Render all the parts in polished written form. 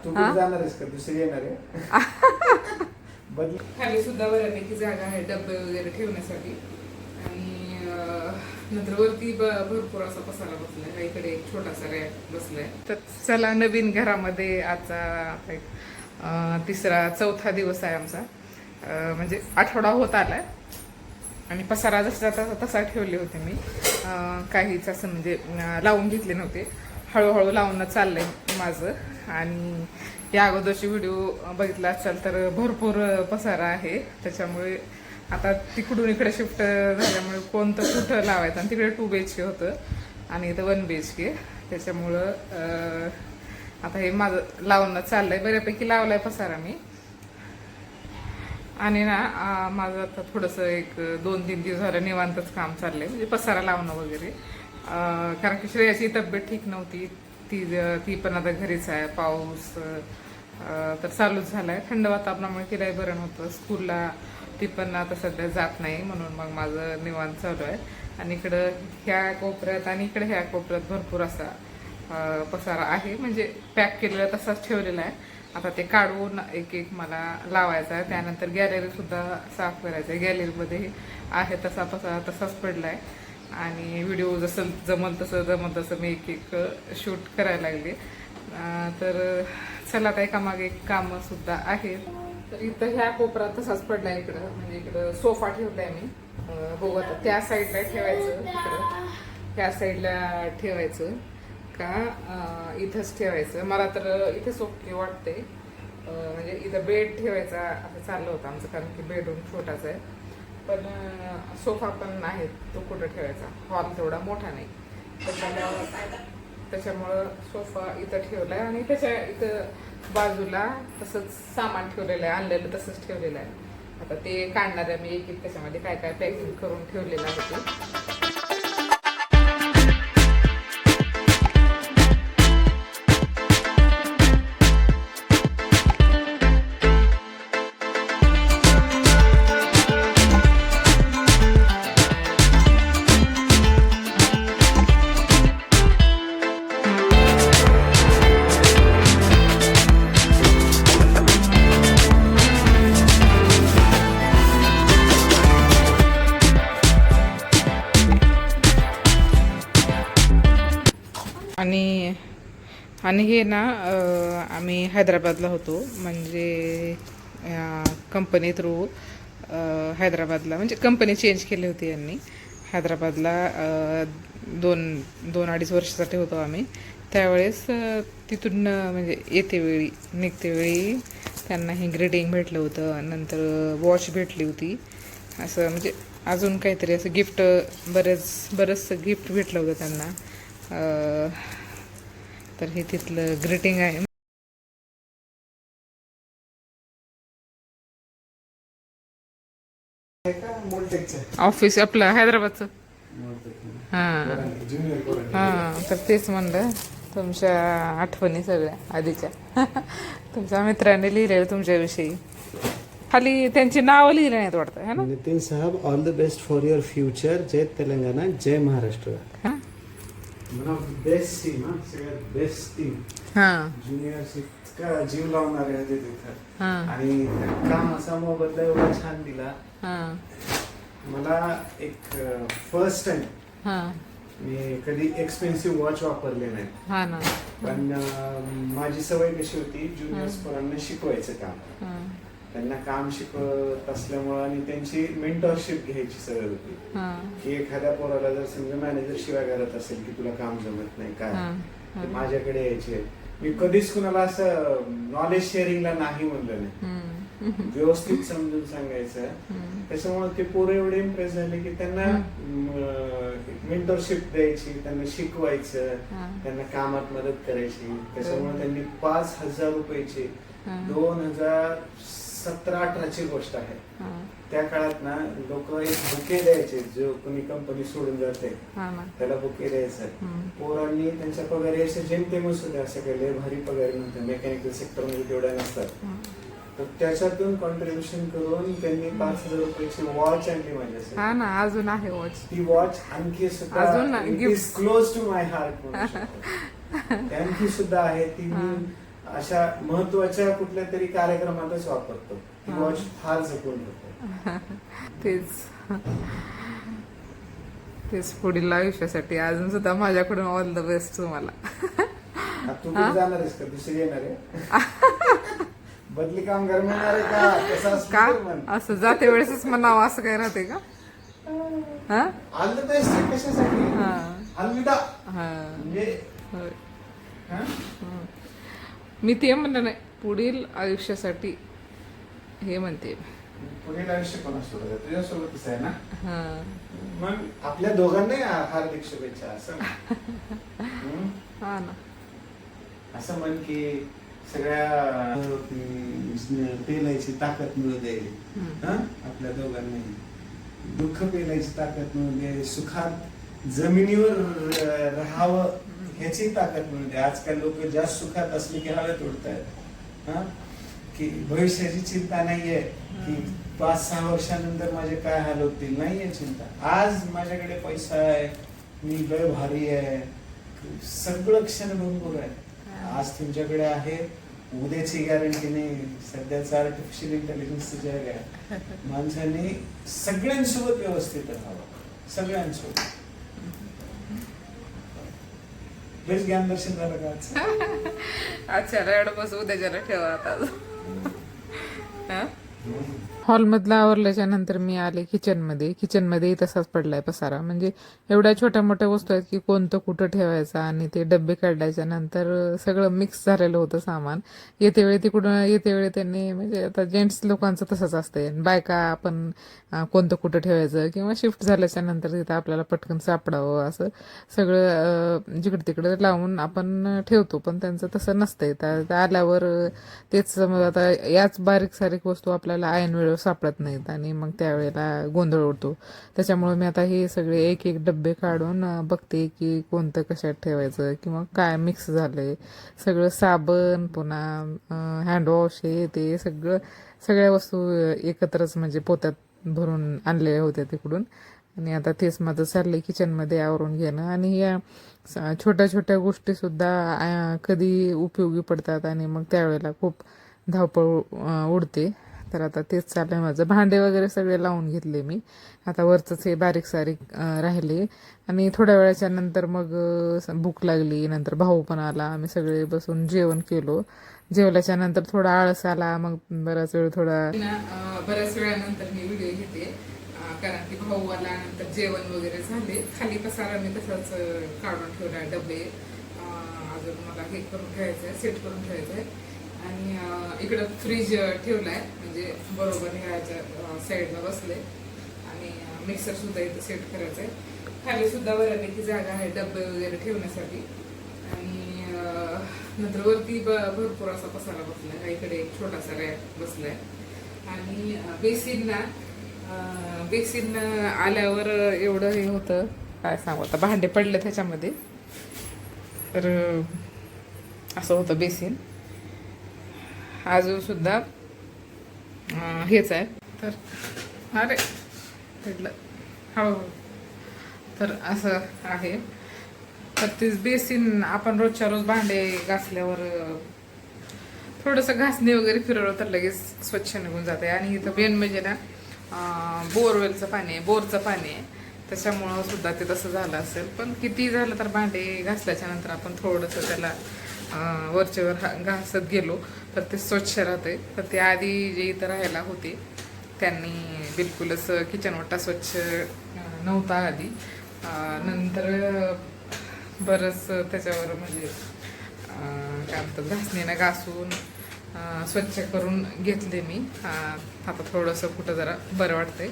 तू कुठे जाणार आहेस का? दुसरी येणार आहे? बदल. खाली सुद्धा बऱ्यापैकी जागा आहे डब्बे वगैरे ठेवण्यासाठी. आणि नंतर वरती भरपूर असा पसारा बसलाय. इकडे एक छोटासा रॅक बसलाय. तर चला, नवीन घरामध्ये आजचा तिसरा चौथा दिवस आहे आमचा. म्हणजे आठवडा होत आलाय. आणि पसारा जसा तसा ठेवले होते मी. काहीच असं म्हणजे लावून घेतले नव्हते. हळूहळू लावून चाललंय माझं. आणि या अगोदरची व्हिडिओ बघितला असाल तर भरपूर पसारा आहे. त्याच्यामुळे आता तिकडून इकडे शिफ्ट झाल्यामुळे कोणतं कुठं लावायचं. आणि तिकडे 2 BHK होतं आणि इथं 1 BHK. त्याच्यामुळं आता हे माझं लावणं चाललंय. बऱ्यापैकी लावलाय पसारा मी. आणि ना माझं आता थोडंसं एक 2-3 दिवस झालं निवांतच काम चाललंय. म्हणजे पसारा लावणं वगैरे. कारण की श्रेयाची तब्येत ठीक नव्हती. ती पण आता घरीच आहे. पाऊस तर चालूच झालाय. थंड वातावरणामुळे तिलाही बरं नव्हतं. स्कूलला ती पण आता सध्या जात नाही. म्हणून मग माझं निवांत चालू आहे. आणि इकडं ह्या कोपऱ्यात आणि इकडे ह्या कोपऱ्यात भरपूर असा पसारा आहे. म्हणजे पॅक केलेला तसाच ठेवलेला आहे. आता ते काढून एक एक मला लावायचा आहे. त्यानंतर गॅलरी सुद्धा साफ करायचं आहे. गॅलरीमध्ये आहे तसा पसारा तसाच पडलाय. आणि व्हिडिओ जसं जमल तसं मी एक एक शूट करायला लागले. तर चला, आता एकामागे एक कामं सुद्धा आहेत. तर इथं ह्या कोपऱ्यात तसाच पडलाय. इकडं म्हणजे इकडं सोफा ठेवलाय मी. बघू आता त्या साईडला ठेवायचं, इकडं ह्या साईडला ठेवायचं का इथंच ठेवायचं. मला तर इथेच ओके वाटते. म्हणजे इथं बेड ठेवायचा असं चाललं होतं आमचं. कारण की बेडरूम छोटाच आहे. पण सोफा पण आहे, तो कुठं ठेवायचा. हॉल तेवढा मोठा नाही. त्याच्यामुळं सोफा इथं ठेवलाय. आणि त्याच्या इथं बाजूला तसंच सामान ठेवलेलं आहे. आणलेलं तसंच ठेवलेलं आहे. आता ते काढणार आहे मी एक एक. त्याच्यामध्ये काय काय पॅकिंग करून ठेवलेलं आहे ते. आणि हे ना आम्ही हैदराबादला होतो. म्हणजे कंपनी थ्रू हैदराबादला, म्हणजे कंपनी चेंज केली होती यांनी. हैदराबादला 2-2.5 वर्षासाठी होतो आम्ही. त्यावेळेस तिथून म्हणजे येते वेळी निघते वेळी त्यांना हे ग्रीटिंग भेटलं होतं. नंतर वॉच भेटली होती. असं म्हणजे अजून काहीतरी असं गिफ्ट, बरंचसं गिफ्ट भेटलं होतं त्यांना. तर हे तिथलं ग्रीटिंग आहे. ऑफिस आपलं हैदराबादचं. हां तर तेच म्हणलं, तुमच्या आठवणी सगळ्या आधीच्या तुमच्या मित्रांनी लिहिलेलं तुमच्याविषयी. खाली त्यांची नावं लिहिली नाहीत वाटतं, है ना? नितीन साहब, all the best for your future. जय तेलंगणा, जय महाराष्ट्र. बेस्ट टीम, सगळ्यात बेस्ट टीम. ज्युनियर इतका जीव लावणारे होते तिथं. आणि काम असा मोबदला एवढा छान दिला. मला एक फर्स्ट टाइम मी कधी एक्सपेन्सिव्ह वॉच वापरले नाही. पण माझी सवय कशी होती, ज्युनियर्स पोरांना शिकवायचं काम. त्यांना काम शिकवत असल्यामुळं आणि त्यांची मेंटरशिप घ्यायची सवय होती. की एखाद्या पोराला जर समजा मॅनेजर शिवाय करत असेल की तुला काम जमत नाही काय, माझ्याकडे यायचे. मी कधीच कुणाला असं नॉलेज शेअरिंगला नाही म्हणलं नाही. व्यवस्थित समजून सांगायचं. त्याच्यामुळे ते पोरं एवढे इम्प्रेस झाले की त्यांना मेंटरशिप द्यायची, त्यांना शिकवायचं, त्यांना कामात मदत करायची. त्याच्यामुळे त्यांनी 5,000 रुपयाची 2017-18ची गोष्ट आहे. त्या काळात ना लोक एक बुके द्यायचे. जो कोणी कंपनी सोडून जाते त्याला बुके द्यायचं. पोरांनी त्यांच्या पगारी असे जेमतेमच होते. असं काही भारी पगारी नव्हते. मेकॅनिकल सेक्टर मध्ये तेवढ्या नसतात. तर त्याच्यातून कॉन्ट्रीब्युशन करून त्यांनी 5,000 रुपयाची वॉच आणली माझ्यासाठी. हा ना, अजून आहे वॉच. ती वॉच आणखी सुद्धा close to my heart. Thank you सुद्धा आहे. ती मी अशा महत्वाच्या कुठल्या तरी कार्यक्रमातच वापरतो. ही वॉच फार जपून होतो. तेच पुढील आयुष्यासाठी अजून सुद्धा माझ्याकडून ऑल द बेस्ट तुम्हाला. तू कुठे जाणार आहेस का? दुसरी येणार आहे? बदली कामगार मिळणार आहे का? कसं का असतं असं जाते वेळेसच म्हणावं असं काय राहते का? ऑल द बेस्ट कशासाठी? अलविदा म्हणजे मी ते म्हणलं नाही, पुढील आयुष्यासाठी हे म्हणते. पुढील आयुष्य कोणासोबत? तुझ्यासोबतच आहे ना. मग आपल्या दोघांनाही हार्दिक शुभेच्छा. असं हा ना, असं म्हण की सगळ्या पेलायची ताकद मिळू दे आपल्या दोघांनाही. दुःख पेलायची ताकद मिळू दे, सुखात जमिनीवर राहावं ह्याची ताकद मिळू दे. आजकाल लोक जास्त सुखात असले की हवेत उडतायत. की भविष्याची चिंता नाहीये की 5-6 वर्षानंतर माझे काय हाल होतील, नाहीये चिंता. आज माझ्याकडे पैसा आहे, मी लय भारी आहे, सगळं क्षणभंगूर आहे. आज तुमच्याकडे आहे, उद्याची गॅरंटी नाही. सध्याचं आर्टिफिशियल इंटेलिजन्सचं जग आहे. माणसाने सगळ्यांसोबत व्यवस्थित राहावं, सगळ्यांसोबत. बेस्ट ज्ञान दर्शन झालं का? अच्छा एवढं बस, उद्याच्याला ठेवा आता. हॉलमधला आवरल्याच्या नंतर मी आले किचनमध्ये तसाच पडलाय पसारा. म्हणजे एवढ्या छोट्या मोठ्या वस्तू आहेत की कोणतं कुठं ठेवायचं, आणि ते डब्बे काढल्याच्या नंतर सगळं मिक्स झालेलं होतं सामान. येते वेळी त्यांनी, म्हणजे आता जेंट्स लोकांचं तसंच असतंय, बायका आपण कोणतं कुठं ठेवायचं, किंवा शिफ्ट झाल्याच्या नंतर तिथं आपल्याला पटकन सापडावं असं सगळं जिकडे तिकडे लावून आपण ठेवतो. पण त्यांचं तसं नसतंय. त्या आल्यावर तेच आता याच बारीक सारीक वस्तू आपल्याला ऐन वेळेवर सापडत नाहीत, आणि मग त्यावेळेला गोंधळ उडतो. त्याच्यामुळे मी आता हे सगळे एक एक डब्बे काढून बघते की कोणतं कशात ठेवायचं, किंवा काय मिक्स झालंय. सगळं साबण, पुन्हा हँडवॉश, हे ते सगळ्या वस्तू एकत्रच म्हणजे पोत्यात भरून आणलेल्या होत्या तिकडून. आणि आता तेच माझं चाललंय किचनमध्ये आवरून घेणं. आणि या छोट्या छोट्या गोष्टी सुद्धा कधी उपयोगी पडतात, आणि मग त्यावेळेला खूप धावपळ उडते. तर आता तेच चाललंय माझं. भांडे वगैरे सगळे लावून घेतले मी. आता वरचंच हे बारीक सारीक राहिले. आणि थोड्या वेळाच्या नंतर मग भूक लागली. नंतर भाऊ पण आला, आम्ही सगळे बसून जेवण केलो. जेवल्याच्या नंतर थोडा आळस आला. मग बऱ्याच वेळानंतर मी व्हिडिओ घेते, कारण की भाऊ आल्यानंतर जेवण वगैरे झाले. खाली पसारा मी तसाच काढून ठेवला, डबे अजून मला हे करून ठेवायचंय, सेट करून ठेवायचंय. आणि इकडं फ्रीज ठेवलाय, म्हणजे बरोबर ह्याच्या साईडला बसले. आणि मिक्सर सुद्धा इथं सेट करायचंय. खाली सुद्धा बऱ्यापैकी जागा आहे डबे वगैरे ठेवण्यासाठी. आणि नंतर वरती भरपूर असा पसारा बसलाय. इकडे एक छोटासा रॅक बसलाय. आणि बेसिन आल्यावर एवढं हे होतं, काय सांगू आता, भांडे पडले त्याच्यामध्ये. तर असं होतं बेसिन. अजून सुद्धा हेच आहे. तर अरे पडलं हळूहळू. तर असं आहे. तर तेच बेसिन आपण रोजच्या रोज भांडे घासल्यावर थोडंसं घासणे वगैरे फिरवलं तर लगेच स्वच्छ निघून जाते. आणि इथं मेन म्हणजे ना बोरवेलचं पाणी आहे, बोरचं पाणी आहे, त्याच्यामुळं सुद्धा ते तसं झालं असेल. पण किती झालं तर भांडे घासल्याच्या नंतर आपण थोडंसं त्याला वरचेवर घासत गेलो तर ते स्वच्छ राहते. तर ते आधी जे इथं राहायला होते त्यांनी बिलकुलच किचन ओटा स्वच्छ नव्हता आधी. नंतर बरंच त्याच्यावर म्हणजे काय म्हणतात, घासणीनं घासून स्वच्छ करून घेतले मी. आता थोडंसं कुठं जरा बरं वाटतंय.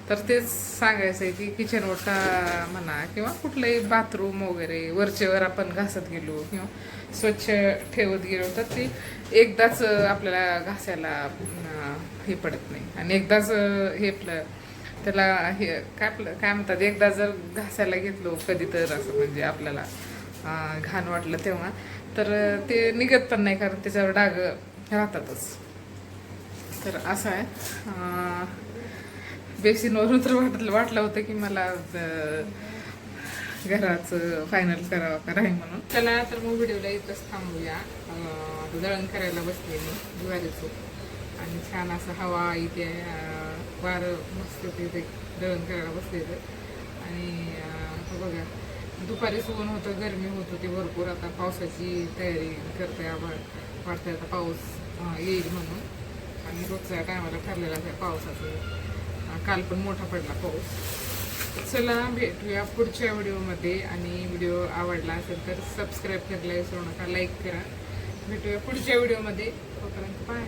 तर तेच सांगायचं आहे की किचन ओटा म्हणा किंवा कुठलंही बाथरूम वगैरे वरचेवर आपण घासत गेलो किंवा स्वच्छ ठेवत गेलो तर ते एकदाच आपल्याला घासायला हे पडत नाही. आणि एकदाच हे त्याला हे काय म्हणतात, एकदा जर घासायला घेतलो कधी तर असं म्हणजे आपल्याला घाण वाटलं तेव्हा, तर ते निघत पण नाही, कारण त्याच्यावर डाग राहतातच. तर असं आहे. बेसिनवरून तर वाटलं होतं की मला घराचं फायनल करावं का नाही म्हणून. चला तर मग व्हिडिओला इथंच थांबूया. आता दळण करायला बसले मी ज्वारीचं आणि छान असं हवा इथे वारं मस्त तिथे दळण करायला बसले आणि बघा दुपारी ऊन होतं, गरमी होत होती भरपूर. आता पावसाची तयारी करते, आभाळ वाटतं आता पाऊस येईल म्हणून. आणि रोजच्या टायमाला ठरलेला आहे पावसाचं. काल पण मोठा पडला पाऊस. चला भेटूया पुढच्या व्हिडिओमध्ये. आणि व्हिडिओ आवडला असेल तर सबस्क्राईब करायला विसरू नका, लाईक करा. भेटूया पुढच्या व्हिडिओमध्ये. तोपर्यंत बाय.